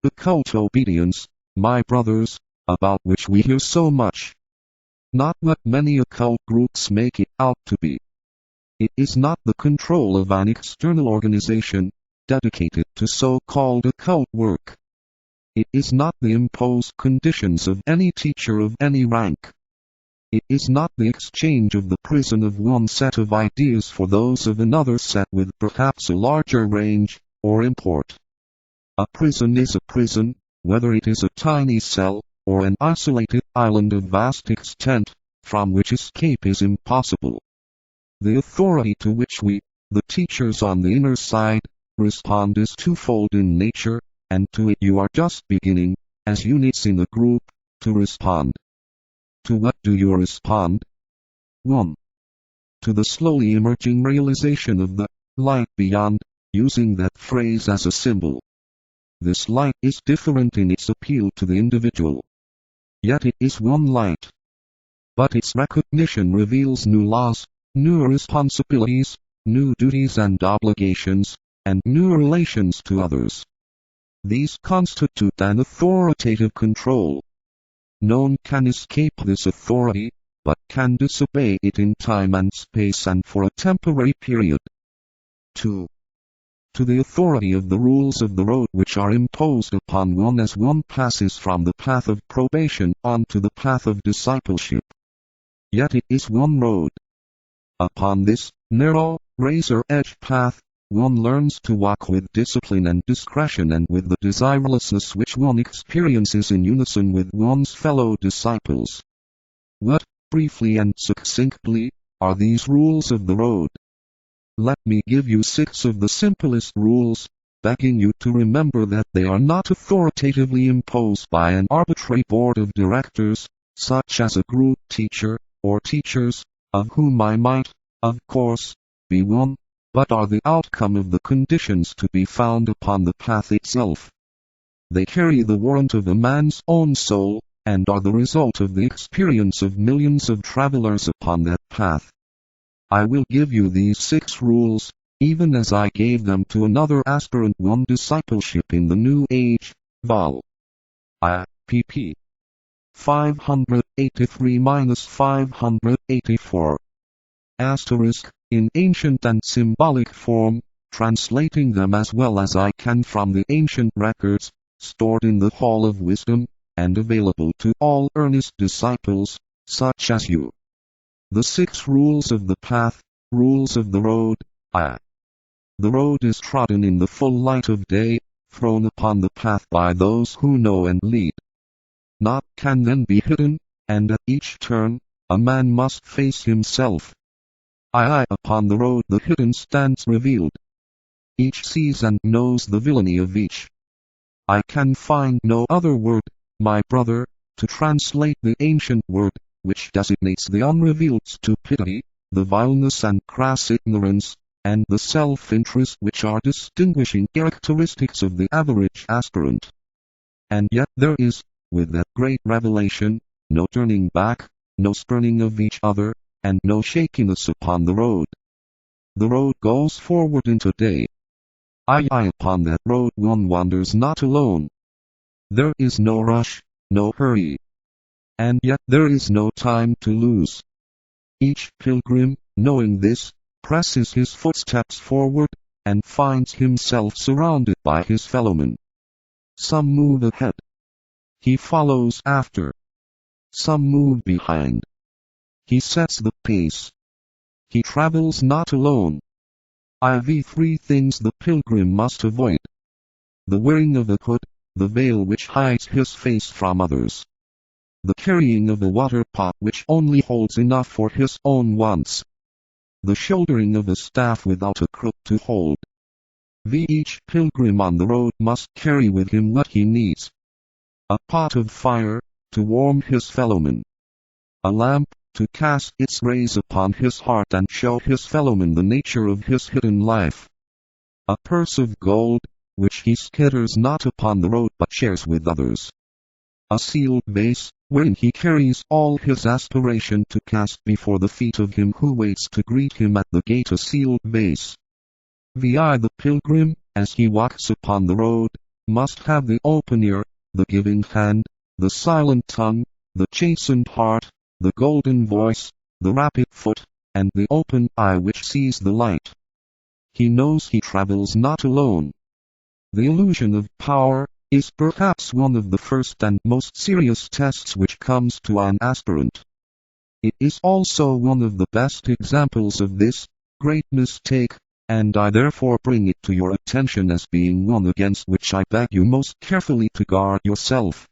The cult obedience, my brothers, about which we hear so much. Not what many occult groups make it out to be. It is not the control of an external organization, dedicated to so-called occult work. It is not the imposed conditions of any teacher of any rank. It is not the exchange of the prison of one set of ideas for those of another set with perhaps a larger range, or import. A prison is a prison, whether it is a tiny cell, or an isolated island of vast extent, from which escape is impossible. The authority to which we, the teachers on the inner side, respond is twofold in nature, and to it you are just beginning, as units in a group, to respond. To what do you respond? 1. To the slowly emerging realization of the light beyond, using that phrase as a symbol. This light is different in its appeal to the individual. Yet it is one light. But its recognition reveals new laws, new responsibilities, new duties and obligations, and new relations to others. These constitute an authoritative control. None can escape this authority, but can disobey it in time and space and for a temporary period. 2. To the authority of the rules of the road which are imposed upon one as one passes from the path of probation on to the path of discipleship. Yet it is one road. Upon this narrow, razor-edge path, one learns to walk with discipline and discretion and with the desirelessness which one experiences in unison with one's fellow disciples. What, briefly and succinctly, are these rules of the road? Let me give you 6 of the simplest rules, begging you to remember that they are not authoritatively imposed by an arbitrary board of directors, such as a group teacher, or teachers, of whom I might, of course, be one, but are the outcome of the conditions to be found upon the path itself. They carry the warrant of a man's own soul, and are the result of the experience of millions of travelers upon that path. I will give you these 6 rules, even as I gave them to another aspirant on discipleship in the New Age, Vol. I. pp. 583-584. Asterisk, in ancient and symbolic form, translating them as well as I can from the ancient records, stored in the Hall of Wisdom, and available to all earnest disciples, such as you. The 6 rules of the path, rules of the road, I. The road is trodden in the full light of day, thrown upon the path by those who know and lead. Naught can then be hidden, and at each turn, a man must face himself. Upon the road the hidden stands revealed. Each sees and knows the villainy of each. I can find no other word, my brother, to translate the ancient word, which designates the unrevealed stupidity, the vileness and crass ignorance, and the self-interest which are distinguishing characteristics of the average aspirant. And yet there is, with that great revelation, no turning back, no spurning of each other, and no shakiness upon the road. The road goes forward into day. Upon that road one wanders not alone. There is no rush, no hurry. And yet there is no time to lose. Each pilgrim, knowing this, presses his footsteps forward, and finds himself surrounded by his fellowmen. Some move ahead. He follows after. Some move behind. He sets the pace. He travels not alone. IV 3 things the pilgrim must avoid. The wearing of a hood, the veil which hides his face from others. The carrying of a water pot which only holds enough for his own wants. The shouldering of a staff without a crook to hold. Each pilgrim on the road must carry with him what he needs. A pot of fire, to warm his fellowmen. A lamp, to cast its rays upon his heart and show his fellowmen the nature of his hidden life. A purse of gold, which he scatters not upon the road but shares with others. A sealed vase, wherein he carries all his aspiration to cast before the feet of him who waits to greet him at the gate. A sealed vase. The pilgrim, as he walks upon the road, must have the open ear, the giving hand, the silent tongue, the chastened heart, the golden voice, the rapid foot, and the open eye which sees the light. He knows he travels not alone. The illusion of power is perhaps one of the first and most serious tests which comes to an aspirant. It is also one of the best examples of this great mistake, and I therefore bring it to your attention as being one against which I beg you most carefully to guard yourself.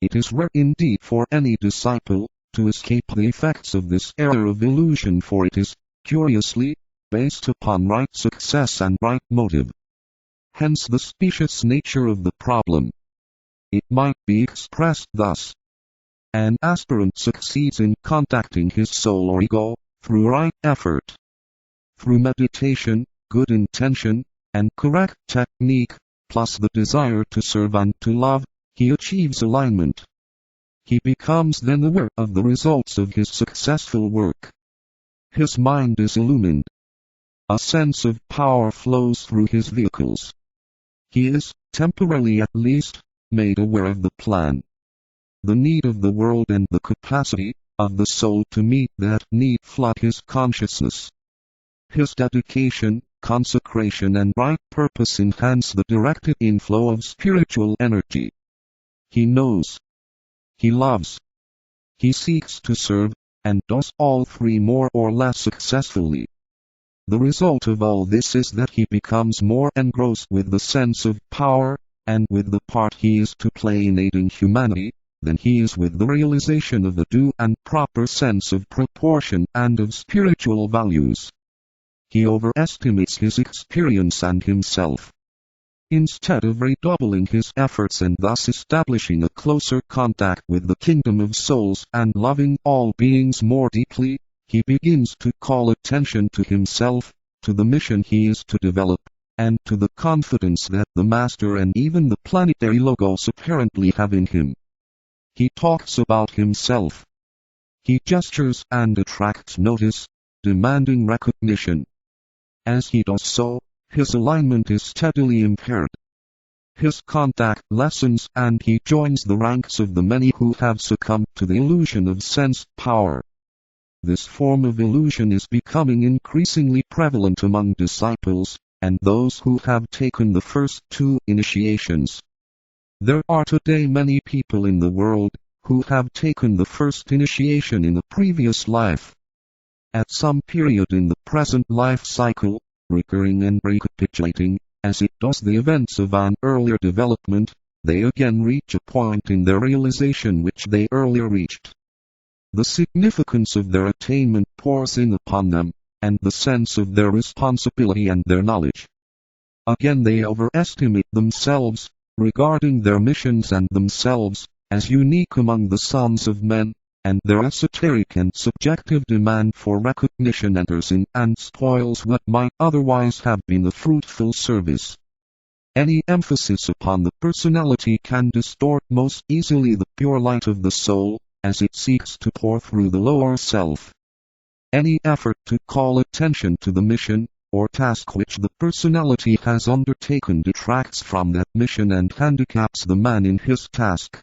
It is rare indeed for any disciple to escape the effects of this error of illusion, for it is, curiously, based upon right success and right motive. Hence the specious nature of the problem. It might be expressed thus. An aspirant succeeds in contacting his soul or ego, through right effort. Through meditation, good intention, and correct technique, plus the desire to serve and to love, he achieves alignment. He becomes then aware of the results of his successful work. His mind is illumined. A sense of power flows through his vehicles. He is, temporarily at least, made aware of the plan. The need of the world and the capacity of the soul to meet that need flood his consciousness. His dedication, consecration and right purpose enhance the directed inflow of spiritual energy. He knows. He loves. He seeks to serve, and does all three more or less successfully. The result of all this is that he becomes more engrossed with the sense of power, and with the part he is to play in aiding humanity, than he is with the realization of the due and proper sense of proportion and of spiritual values. He overestimates his experience and himself. Instead of redoubling his efforts and thus establishing a closer contact with the kingdom of souls and loving all beings more deeply, he begins to call attention to himself, to the mission he is to develop, and to the confidence that the Master and even the planetary Logos apparently have in him. He talks about himself. He gestures and attracts notice, demanding recognition. As he does so, his alignment is steadily impaired. His contact lessens and he joins the ranks of the many who have succumbed to the illusion of sense power. This form of illusion is becoming increasingly prevalent among disciples, and those who have taken the first two initiations. There are today many people in the world who have taken the first initiation in a previous life. At some period in the present life cycle, recurring and recapitulating, as it does the events of an earlier development, they again reach a point in their realization which they earlier reached. The significance of their attainment pours in upon them, and the sense of their responsibility and their knowledge. Again they overestimate themselves, regarding their missions and themselves as unique among the sons of men, and their esoteric and subjective demand for recognition enters in and spoils what might otherwise have been a fruitful service. Any emphasis upon the personality can distort most easily the pure light of the soul, as it seeks to pour through the lower self. Any effort to call attention to the mission, or task which the personality has undertaken detracts from that mission and handicaps the man in his task.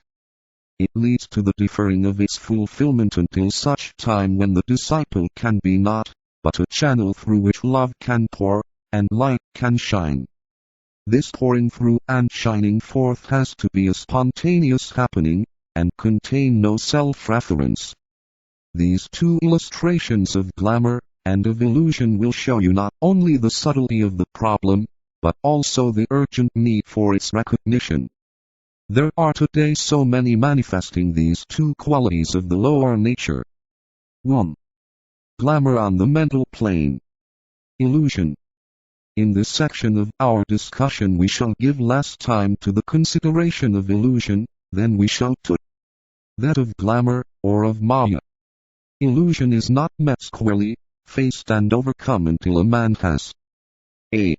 It leads to the deferring of its fulfillment until such time when the disciple can be naught, but a channel through which love can pour, and light can shine. This pouring through and shining forth has to be a spontaneous happening, and contain no self-reference. These two illustrations of glamour and of illusion will show you not only the subtlety of the problem, but also the urgent need for its recognition. There are today so many manifesting these two qualities of the lower nature. 1. Glamour on the mental plane. Illusion. In this section of our discussion we shall give less time to the consideration of illusion than we shall to that of glamour, or of Maya. Illusion is not met squarely, faced and overcome until a man has a.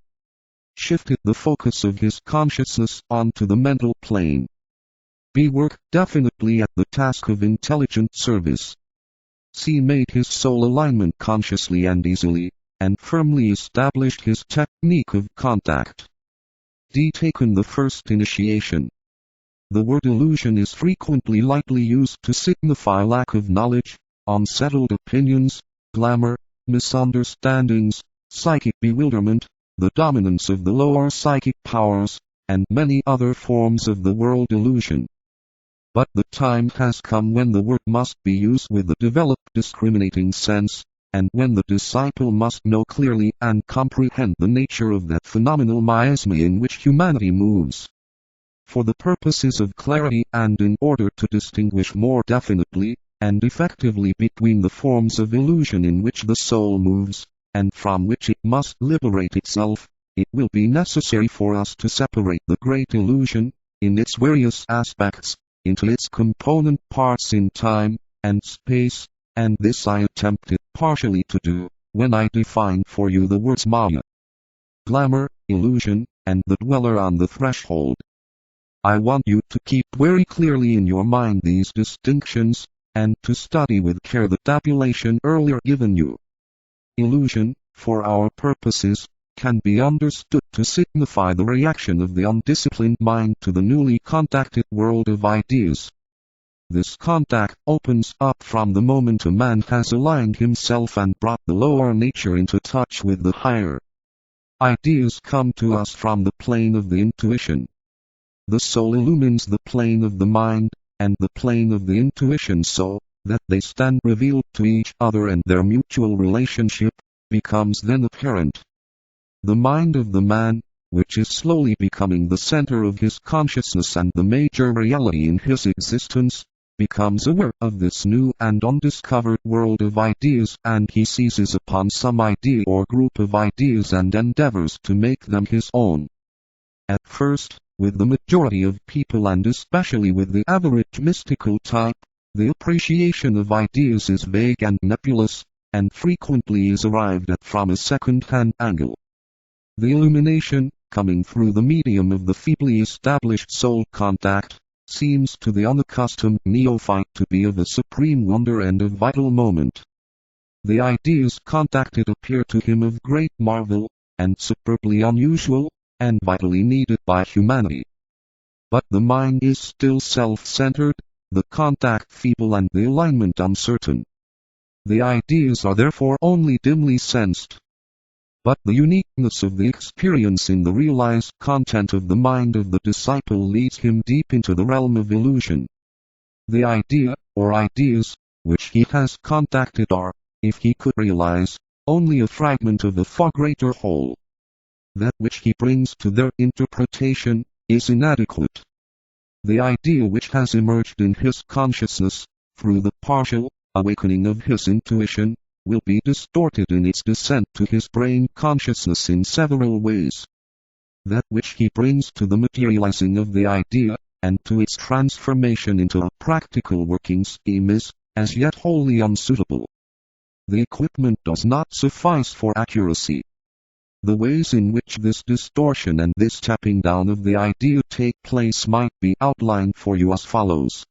Shifted the focus of his consciousness onto the mental plane. B. Work definitely at the task of intelligent service. C. Made his soul alignment consciously and easily, and firmly established his technique of contact. taken the first initiation. The word illusion is frequently lightly used to signify lack of knowledge, unsettled opinions, glamour, misunderstandings, psychic bewilderment, the dominance of the lower psychic powers, and many other forms of the world illusion. But the time has come when the word must be used with a developed discriminating sense, and when the disciple must know clearly and comprehend the nature of that phenomenal miasma in which humanity moves. For the purposes of clarity and in order to distinguish more definitely and effectively between the forms of illusion in which the soul moves, and from which it must liberate itself, it will be necessary for us to separate the great illusion, in its various aspects, into its component parts in time and space, and this I attempted partially to do, when I defined for you the words Maya, glamour, illusion, and the dweller on the threshold. I want you to keep very clearly in your mind these distinctions, and to study with care the tabulation earlier given you. Illusion, for our purposes, can be understood to signify the reaction of the undisciplined mind to the newly contacted world of ideas. This contact opens up from the moment a man has aligned himself and brought the lower nature into touch with the higher. Ideas come to us from the plane of the intuition. The soul illumines the plane of the mind, and the plane of the intuition so that they stand revealed to each other and their mutual relationship becomes then apparent. The mind of the man, which is slowly becoming the center of his consciousness and the major reality in his existence, becomes aware of this new and undiscovered world of ideas and he seizes upon some idea or group of ideas and endeavors to make them his own. At first, with the majority of people and especially with the average mystical type, the appreciation of ideas is vague and nebulous, and frequently is arrived at from a second-hand angle. The illumination, coming through the medium of the feebly established soul contact, seems to the unaccustomed neophyte to be of a supreme wonder and of vital moment. The ideas contacted appear to him of great marvel, and superbly unusual, and vitally needed by humanity. But the mind is still self-centered, the contact feeble and the alignment uncertain. The ideas are therefore only dimly sensed. But the uniqueness of the experience in the realized content of the mind of the disciple leads him deep into the realm of illusion. The idea, or ideas, which he has contacted are, if he could realize, only a fragment of a far greater whole. That which he brings to their interpretation is inadequate. The idea which has emerged in his consciousness, through the partial awakening of his intuition, will be distorted in its descent to his brain consciousness in several ways. That which he brings to the materializing of the idea, and to its transformation into a practical working scheme is, as yet wholly unsuitable. The equipment does not suffice for accuracy. The ways in which this distortion and this tapping down of the idea take place might be outlined for you as follows.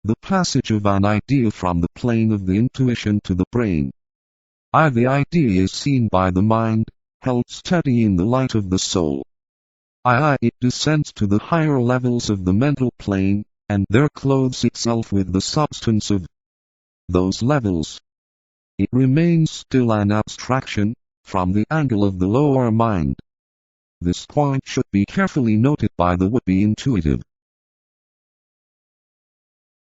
The passage of an idea from the plane of the intuition to the brain. The idea is seen by the mind, held steady in the light of the soul. It descends to the higher levels of the mental plane, and there clothes itself with the substance of those levels. It remains still an abstraction, from the angle of the lower mind. This point should be carefully noted by the would-be intuitive.